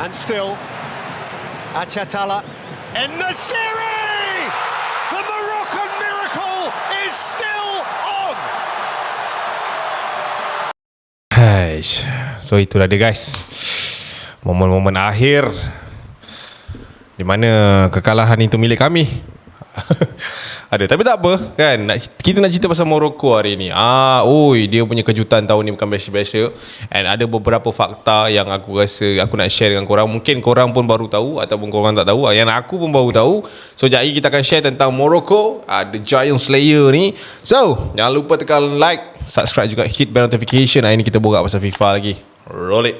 And still, Achatala in the series! The Moroccan miracle is still on! Haish. So itulah dia guys, momen-momen akhir di mana kekalahan itu milik kami. Ada, tapi tak apa kan, kita nak cerita pasal Morocco hari ni. Dia punya kejutan tahun ni bukan biasa-biasa. And ada beberapa fakta yang aku rasa aku nak share dengan korang. Mungkin korang pun baru tahu ataupun korang tak tahu. Yang aku pun baru tahu. So jap lagi kita akan share tentang Morocco, The Giant Slayer ni. So jangan lupa tekan like, subscribe juga, hit bell notification. Hari ni kita borak pasal FIFA lagi. Roll it.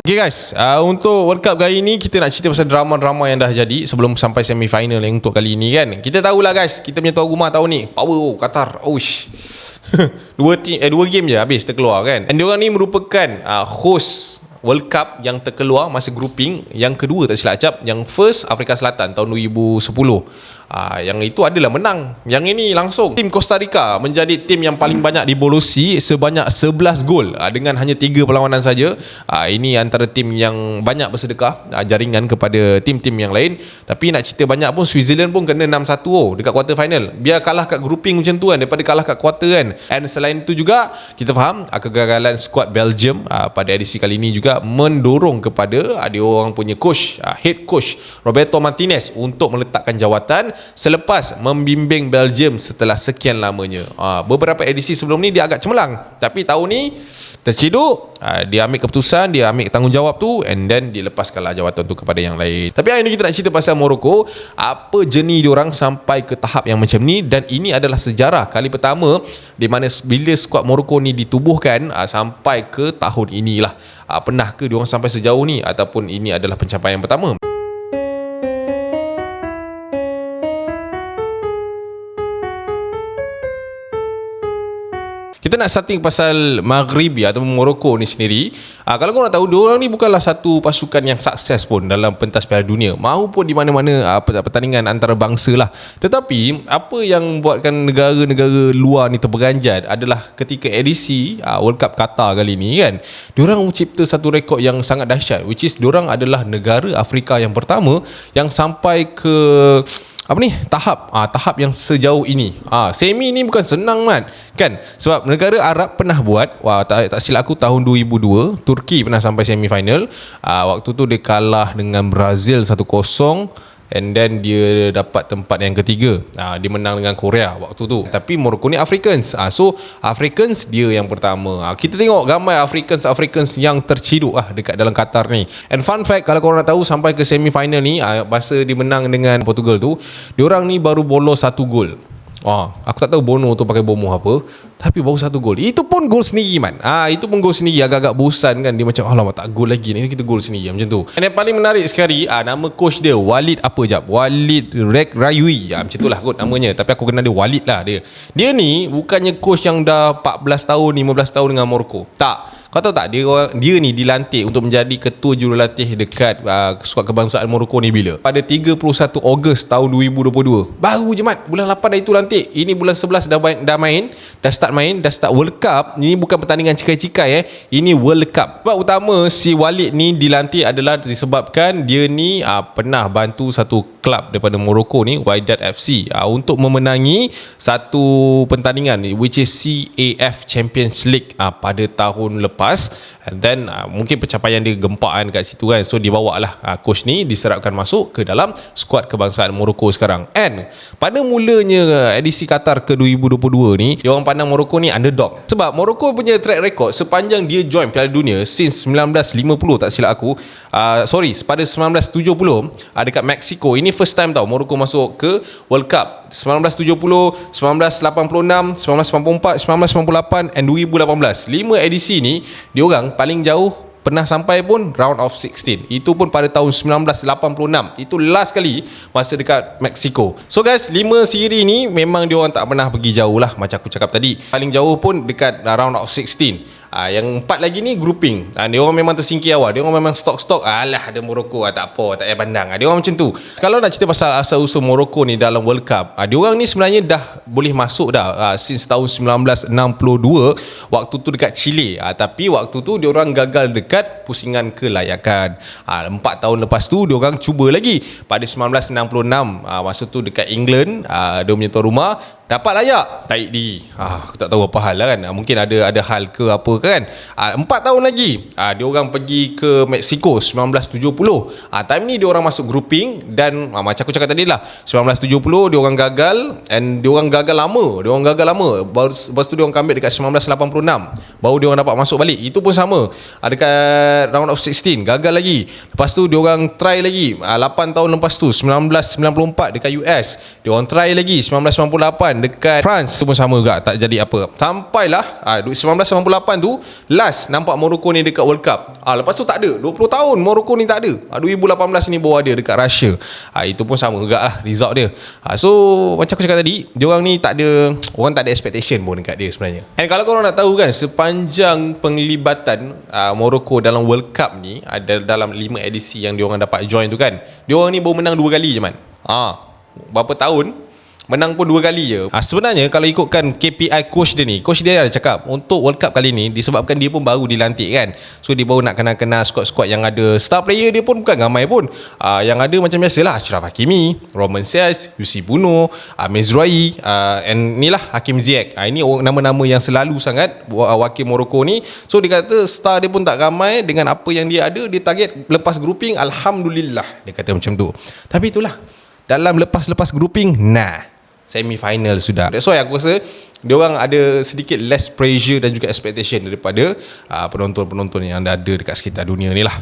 Okay guys, untuk World Cup kali ni kita nak cerita pasal drama-drama yang dah jadi sebelum sampai semi-final yang untuk kali ni kan. Kita tahulah guys, kita punya tuan rumah tahun ni power Qatar. Dua game je habis terkeluar kan. Dan diorang ni merupakan host World Cup yang terkeluar masa grouping yang kedua tak silap acap. Yang first Afrika Selatan tahun 2010. Yang itu adalah menang. Yang ini langsung tim Costa Rica menjadi tim yang paling banyak dibolosi sebanyak 11 gol dengan hanya 3 perlawanan saja. Ini antara tim yang banyak bersedekah jaringan kepada tim-tim yang lain. Tapi nak cerita banyak pun, Switzerland pun kena 6-1 dekat quarter final. Biar kalah kat grouping macam tu kan, daripada kalah kat quarter kan. And selain itu juga kita faham kegagalan skuad Belgium pada edisi kali ini juga mendorong kepada dia orang punya coach, head coach Roberto Martinez untuk meletakkan jawatan selepas membimbing Belgium setelah sekian lamanya. Beberapa edisi sebelum ni dia agak cemerlang, tapi tahun ni terciduk. Dia ambil keputusan, dia ambil tanggungjawab tu, and then dilepaskanlah jawatan tu kepada yang lain. Tapi hari ni kita nak cerita pasal Morocco, apa jenis diorang sampai ke tahap yang macam ni. Dan ini adalah sejarah kali pertama di mana bila skuad Morocco ni ditubuhkan sampai ke tahun inilah. Pernah ke diorang sampai sejauh ni, ataupun ini adalah pencapaian pertama? Kita nak starting pasal Maghribi atau Morocco ni sendiri. Kalau korang nak tahu, diorang ni bukanlah satu pasukan yang sukses pun dalam pentas Piala Dunia maupun di mana-mana pertandingan antarabangsa lah. Tetapi apa yang buatkan negara-negara luar ni terperanjat adalah ketika edisi World Cup Qatar kali ni kan, diorang mencipta satu rekod yang sangat dahsyat, which is diorang adalah negara Afrika yang pertama yang sampai ke tahap yang sejauh ini. Semi ni bukan senang kan, sebab negara Arab pernah buat, tak silap aku tahun 2002 Turki pernah sampai semi final. Waktu tu dia kalah dengan Brazil 1-0, and then dia dapat tempat yang ketiga. Dia menang dengan Korea waktu tu. Tapi Morocco ni Africans. So Africans dia yang pertama. Kita tengok gambar Africans yang terciduk dekat dalam Qatar ni. And fun fact, kalau korang nak tahu, sampai ke semi final ni, masa dia menang dengan Portugal tu, diorang ni baru bolos 1 gol. Aku tak tahu Bono tu pakai bomoh apa, tapi baru 1 gol. Itu pun gol sendiri itu pun gol sendiri. Agak-agak bosan kan. Dia macam alamak, tak gol lagi ni, kita gol sendiri macam tu. And yang paling menarik sekali, nama coach dia Walid Walid Regragui, macam tu lah kot namanya. Tapi aku kenal dia Walid lah dia. Dia ni bukannya coach yang dah 14 tahun 15 tahun dengan Morocco. Tak. Kau tahu tak, dia ni dilantik untuk menjadi ketua jurulatih dekat skuad kebangsaan Morocco ni bila? Pada 31 Ogos tahun 2022. Baru je bulan 8 dah itu lantik. Ini bulan 11 dah start World Cup. Ini bukan pertandingan cikai-cikai Ini World Cup. Sebab utama si Walid ni dilantik adalah disebabkan dia ni pernah bantu satu klub daripada Morocco ni, Wydad FC, untuk memenangi satu pertandingan which is CAF Champions League pada tahun lepas. And then mungkin pencapaian dia gempaan kat situ kan. So dibawa lah coach ni, diserapkan masuk ke dalam skuad kebangsaan Morocco sekarang. And pada mulanya edisi Qatar ke 2022 ni, dia orang pandang Morocco ni underdog. Sebab Morocco punya track record sepanjang dia join Piala Dunia since 1950 tak silap aku. Pada 1970 dekat Mexico. Ini first time tau Morocco masuk ke World Cup. 1970, 1986, 1994, 1998 and 2018. 5 edisi ni diorang paling jauh pernah sampai pun round of 16. Itu pun pada tahun 1986. Itu last kali masa dekat Mexico. So guys, 5 siri ni memang diorang tak pernah pergi jauh lah. Macam aku cakap tadi, paling jauh pun dekat round of 16. Yang 4 lagi ni grouping. Dia orang memang tersingkir awal. Dia orang memang stok-stok. Alah, ada Morocco, tak apa, tak payah pandang. Dia orang macam tu. Kalau nak cerita pasal asal-usul Morocco ni dalam World Cup, dia orang ni sebenarnya dah boleh masuk dah since tahun 1962, waktu tu dekat Chile. Tapi waktu tu dia orang gagal dekat pusingan kelayakan. 4 tahun lepas tu dia orang cuba lagi pada 1966, masa tu dekat England, dia punya tuan rumah dapat layak, tarik diri. Aku tak tahu apa hal lah kan. Mungkin ada hal ke apa ke kan. 4 tahun lagi dia orang pergi ke Mexico 1970. Time ni dia orang masuk grouping dan macam aku cakap tadi lah, 1970 dia orang gagal, and dia orang gagal lama. Baru lepas tu dia orang comeback dekat 1986, baru dia orang dapat masuk balik. Itu pun sama, dekat round of 16 gagal lagi. Lepas tu dia orang try lagi 8 tahun lepas tu, 1994 dekat US dia orang try lagi, 1998 dekat France tu pun sama juga, tak jadi apa. Sampailah 1998 tu last nampak Morocco ni dekat World Cup. Lepas tu tak ada, 20 tahun Morocco ni tak ada. 2018 ni baru ada dekat Russia. Itu pun sama juga lah result dia. So macam aku cakap tadi, diorang ni tak ada, orang tak ada expectation pun dekat dia sebenarnya. And kalau korang nak tahu kan, sepanjang penglibatan Morocco dalam World Cup ni, ada dalam 5 edisi yang diorang dapat join tu kan, diorang ni baru menang 2 kali je man. Berapa tahun menang pun 2 kali je. Sebenarnya kalau ikutkan KPI coach dia ada cakap untuk World Cup kali ni, disebabkan dia pun baru dilantik kan, so dia baru nak kenal-kenal squad-squad yang ada. Star player dia pun bukan ramai pun. Yang ada macam biasalah, Achraf Hakimi, Romain Saez, Yussi Buno, Mezraoui, and ni lah Hakim Ziyech. Ini nama-nama yang selalu sangat wakil Morocco ni. So dia kata star dia pun tak ramai, dengan apa yang dia ada, dia target lepas grouping, Alhamdulillah, dia kata macam tu. Tapi itulah, dalam lepas grouping, semi-final sudah. That's why aku rasa diorang ada sedikit less pressure dan juga expectation daripada penonton-penonton yang ada dekat sekitar dunia ni lah.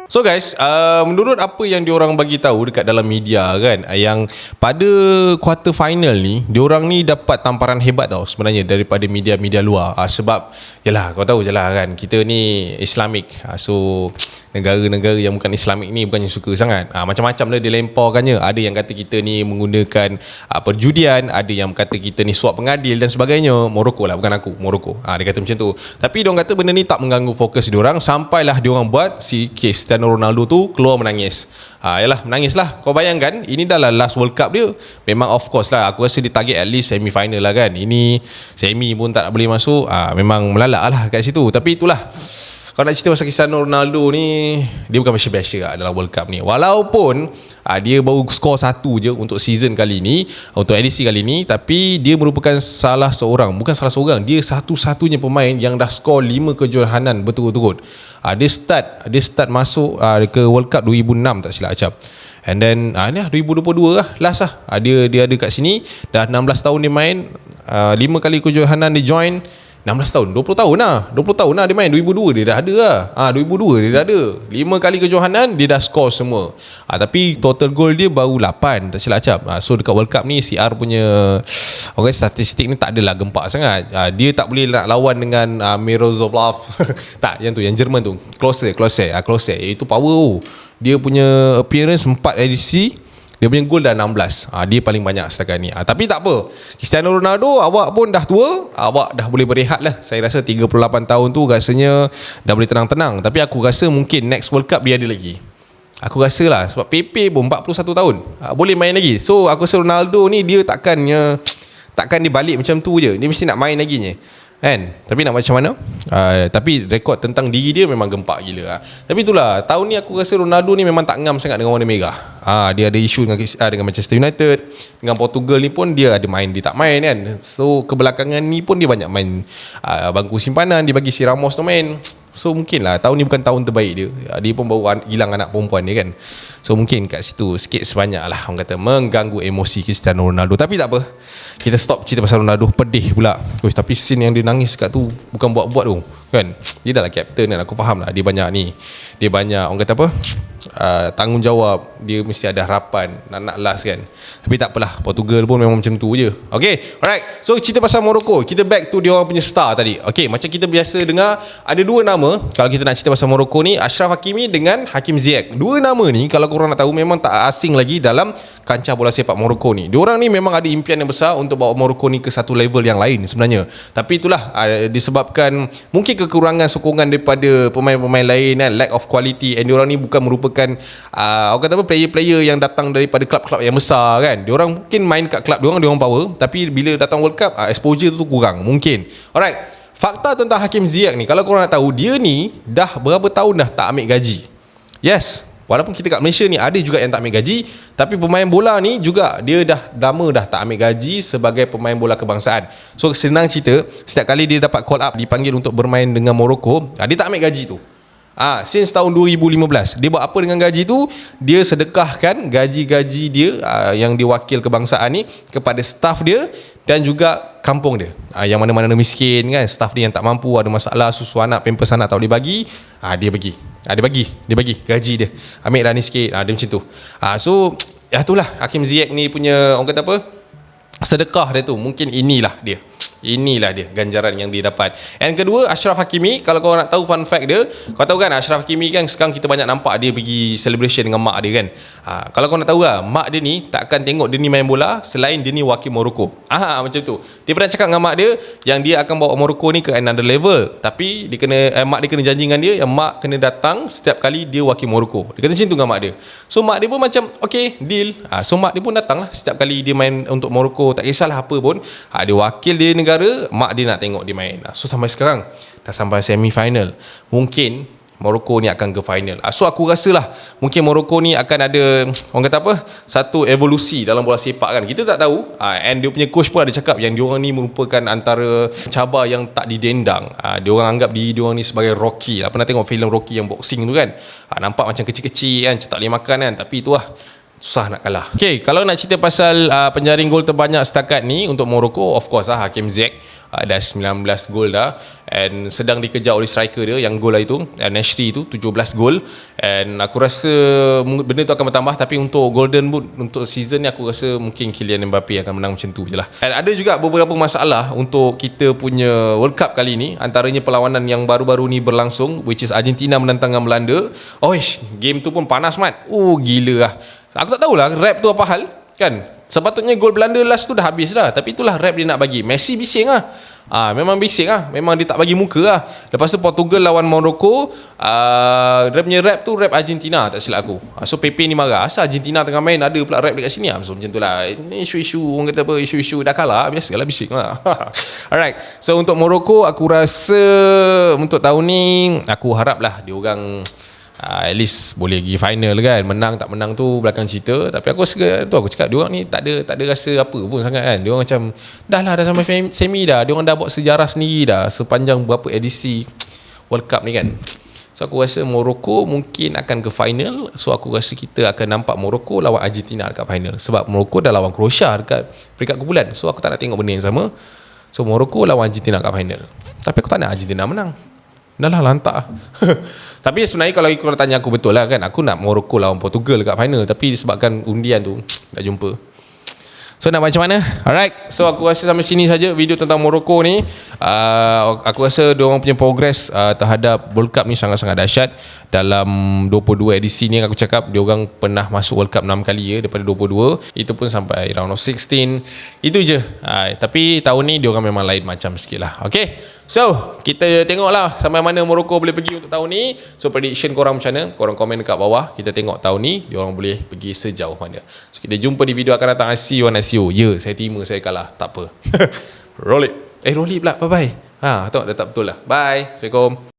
So guys, menurut apa yang diorang bagi tahu dekat dalam media kan, yang pada quarter final ni diorang ni dapat tamparan hebat tau sebenarnya daripada media-media luar. Sebab yalah, kau tahu je lah kan, kita ni Islamik. So negara-negara yang bukan Islamik ni bukannya suka sangat. Macam-macam lah dia lemparkannya. Ada yang kata kita ni menggunakan perjudian, ada yang kata kita ni suap pengadil dan sebagainya. Morocco lah, bukan aku, Morocco. Dia kata macam tu. Tapi diorang kata benda ni tak mengganggu fokus diorang, sampailah diorang buat si Cristiano Ronaldo tu keluar menangis. Yalah, menangis lah. Kau bayangkan, ini dah lah last World Cup dia. Memang of course lah, aku rasa dia target at least semi-final lah kan. Ini semi pun tak boleh masuk. Memang melalak lah kat situ. Tapi itulah, kalau nak cerita pasal Cristiano Ronaldo ni, dia bukan biasa-biasa lah dalam World Cup ni. Walaupun dia baru skor 1 je untuk season kali ni, untuk edisi kali ni, tapi dia merupakan bukan salah seorang, dia satu-satunya pemain yang dah skor 5 kejohanan berturut-turut. Dia start masuk ke World Cup 2006 tak silap acap. And then ni 2022 lah last lah. Dia ada kat sini dah 16 tahun dia main, 5 kali kejohanan dia join. 16 tahun, 20 tahun lah dia main. 2002 dia dah ada lah. 2002 dia dah ada 5 kali kejohanan, dia dah score semua. Tapi total goal dia baru 8 tak silap acap. So dekat World Cup ni CR punya statistik ni tak adalah gempak sangat. Dia tak boleh nak lawan dengan Miroslav tak, yang tu, yang Jerman tu, Klose. Itu power. Dia punya appearance 4 edisi, dia punya gol dah 16. Dia paling banyak setakat ni. Tapi tak apa, Cristiano Ronaldo, awak pun dah tua, awak dah boleh berehat lah. Saya rasa 38 tahun tu rasanya dah boleh tenang-tenang. Tapi aku rasa mungkin next World Cup dia ada lagi. Aku rasa lah, sebab Pepe pun 41 tahun, boleh main lagi. So aku rasa Ronaldo ni dia takkan dia balik macam tu je. Dia mesti nak main lagi ni kan. Tapi nak macam mana, tapi rekod tentang diri dia memang gempak gila. Tapi itulah, tahun ni aku rasa Ronaldo ni memang tak ngam sangat dengan warna merah. Dia ada isu dengan Manchester United, dengan Portugal ni pun dia ada main, dia tak main kan. So kebelakangan ni pun dia banyak main bangku simpanan, dia bagi si Ramos tu main. So mungkin lah tahun ni bukan tahun terbaik dia. Dia pun baru hilang anak perempuan dia kan. So mungkin kat situ sikit sebanyak lah orang kata mengganggu emosi Cristiano Ronaldo. Tapi tak apa, kita stop cerita pasal Ronaldo. Pedih pula. Tapi scene yang dia nangis kat tu bukan buat-buat tu kan. Dia dah lah captain kan, aku faham lah dia banyak ni, dia banyak orang kata apa, tanggungjawab, dia mesti ada harapan nak last kan. Tapi tak apalah, Portugal pun memang macam tu je. Okay, alright. So cerita pasal Morocco, kita back to dia orang punya star tadi. Okay, macam kita biasa dengar ada dua nama kalau kita nak cerita pasal Morocco ni, Achraf Hakimi dengan Hakim Ziyech. Dua nama ni kalau korang nak tahu memang tak asing lagi dalam kancah bola sepak Morocco ni. Diorang ni memang ada impian yang besar untuk bawa Morocco ni ke satu level yang lain sebenarnya. Tapi itulah disebabkan mungkin kekurangan sokongan daripada pemain-pemain lain kan, lack of quality, and diorang ni bukan merupakan orang kata apa, player-player yang datang daripada klub-klub yang besar kan. Diorang mungkin main kat klub diorang power, tapi bila datang World Cup exposure tu kurang mungkin. Alright, fakta tentang Hakim Ziyech ni kalau korang nak tahu, dia ni dah berapa tahun dah tak ambil gaji. Yes, walaupun kita kat Malaysia ni ada juga yang tak ambil gaji, tapi pemain bola ni juga dia dah lama dah tak ambil gaji sebagai pemain bola kebangsaan. So senang cerita, setiap kali dia dapat call up, dipanggil untuk bermain dengan Morocco, dia tak ambil gaji tu. Since tahun 2015 dia buat apa dengan gaji tu? Dia sedekahkan gaji-gaji dia yang dia wakil kebangsaan ni kepada staff dia dan juga kampung dia, yang mana-mana miskin kan, staff dia yang tak mampu, ada masalah, susu anak, pampers anak tak boleh bagi, dia bagi gaji dia, ambil dah ni sikit, dia macam tu. So itulah Hakim Ziyech ni punya orang kata apa, sedekah dia tu. Mungkin inilah dia ganjaran yang dia dapat. And kedua, Achraf Hakimi, kalau kau nak tahu fun fact dia, kau tahu kan Achraf Hakimi kan sekarang kita banyak nampak dia pergi celebration dengan mak dia kan. Kalau kau nak tahu lah, mak dia ni takkan tengok dia ni main bola selain dia ni wakil Morocco. Macam tu. Dia pernah cakap dengan mak dia yang dia akan bawa Morocco ni ke another level, tapi dia kena mak dia kena janji dengan dia yang mak kena datang setiap kali dia wakil Morocco. Dia kata macam tu dengan mak dia. So mak dia pun macam okay, deal. So mak dia pun datang lah setiap kali dia main untuk Morocco, tak kisahlah apa pun. Dia wakil dia negara, mak dia nak tengok dia main. So sampai sekarang dah sampai semi final. Mungkin Morocco ni akan ke final. So aku rasa lah mungkin Morocco ni akan ada orang kata apa, satu evolusi dalam bola sepak kan. Kita tak tahu. And dia punya coach pun ada cakap yang diorang ni merupakan antara cabar yang tak didendang. Diorang anggap diorang ni sebagai Rocky lah. Pernah tengok filem Rocky yang boxing tu kan. Nampak macam kecil-kecil kan, tak boleh makan kan, tapi tu lah, susah nak kalah. Okay, kalau nak cerita pasal penjaring gol terbanyak setakat ni untuk Morocco, of course lah Hakim Ziyech, dah 19 gol dah, and sedang dikejar oleh striker dia yang gol lah itu, Nashri tu 17 gol. And aku rasa benda tu akan bertambah, tapi untuk Golden Boot untuk season ni aku rasa mungkin Kylian Mbappe akan menang macam tu je lah. And ada juga beberapa masalah untuk kita punya World Cup kali ni, antaranya perlawanan yang baru-baru ni berlangsung, which is Argentina menentang Belanda. Game tu pun panas mat. Gila lah. Aku tak tahulah rap tu apa hal kan. Sepatutnya gol Belanda last tu dah habis dah, tapi itulah rap dia nak bagi. Messi bising lah. Memang bising lah. Memang dia tak bagi muka lah. Lepas tu Portugal lawan Morocco, dia punya rap tu rap Argentina tak silap aku. So Pepe ni marah, asal Argentina tengah main ada pula rap dekat sini. So macam tu lah. Ini isu-isu orang kata apa, isu-isu dah kalah, biasalah bising lah. Alright, so untuk Morocco aku rasa untuk tahun ni aku harap lah dia orang at least boleh pergi final kan. Menang tak menang tu belakang cerita, tapi aku rasa tu aku cakap diorang ni tak ada rasa apa pun sangat kan. Diorang macam dah sampai semi dah, diorang dah buat sejarah sendiri dah sepanjang berapa edisi World Cup ni kan. So aku rasa Morocco mungkin akan ke final. So aku rasa kita akan nampak Morocco lawan Argentina dekat final, sebab Morocco dah lawan Croatia dekat peringkat kumpulan. So aku tak nak tengok benda yang sama. So Morocco lawan Argentina dekat final, tapi aku tak nak Argentina menang. Dah lah lantak lah. Tapi sebenarnya kalau korang tanya aku, betul lah kan, aku nak Morocco lawan Portugal dekat final, tapi disebabkan undian tu tak jumpa. So nak macam mana? Alright, so aku rasa sampai sini saja video tentang Morocco ni. Aku rasa diorang punya progress terhadap World Cup ni sangat-sangat dahsyat. Dalam 22 edisi ni aku cakap diorang pernah masuk World Cup 6 kali daripada 22. Itu pun sampai round of 16. Itu je. Tapi tahun ni diorang memang lain macam sikit lah. Okay, so kita tengoklah sampai mana Morocco boleh pergi untuk tahun ni. So prediction korang macam mana? Korang komen dekat bawah. Kita tengok tahun ni diorang boleh pergi sejauh mana. So kita jumpa di video akan datang. I see you and I see you. Saya terima saya kalah, tak apa. Roll it. Roll it pula. Bye bye. Tengok dah tak betul lah. Bye. Assalamualaikum.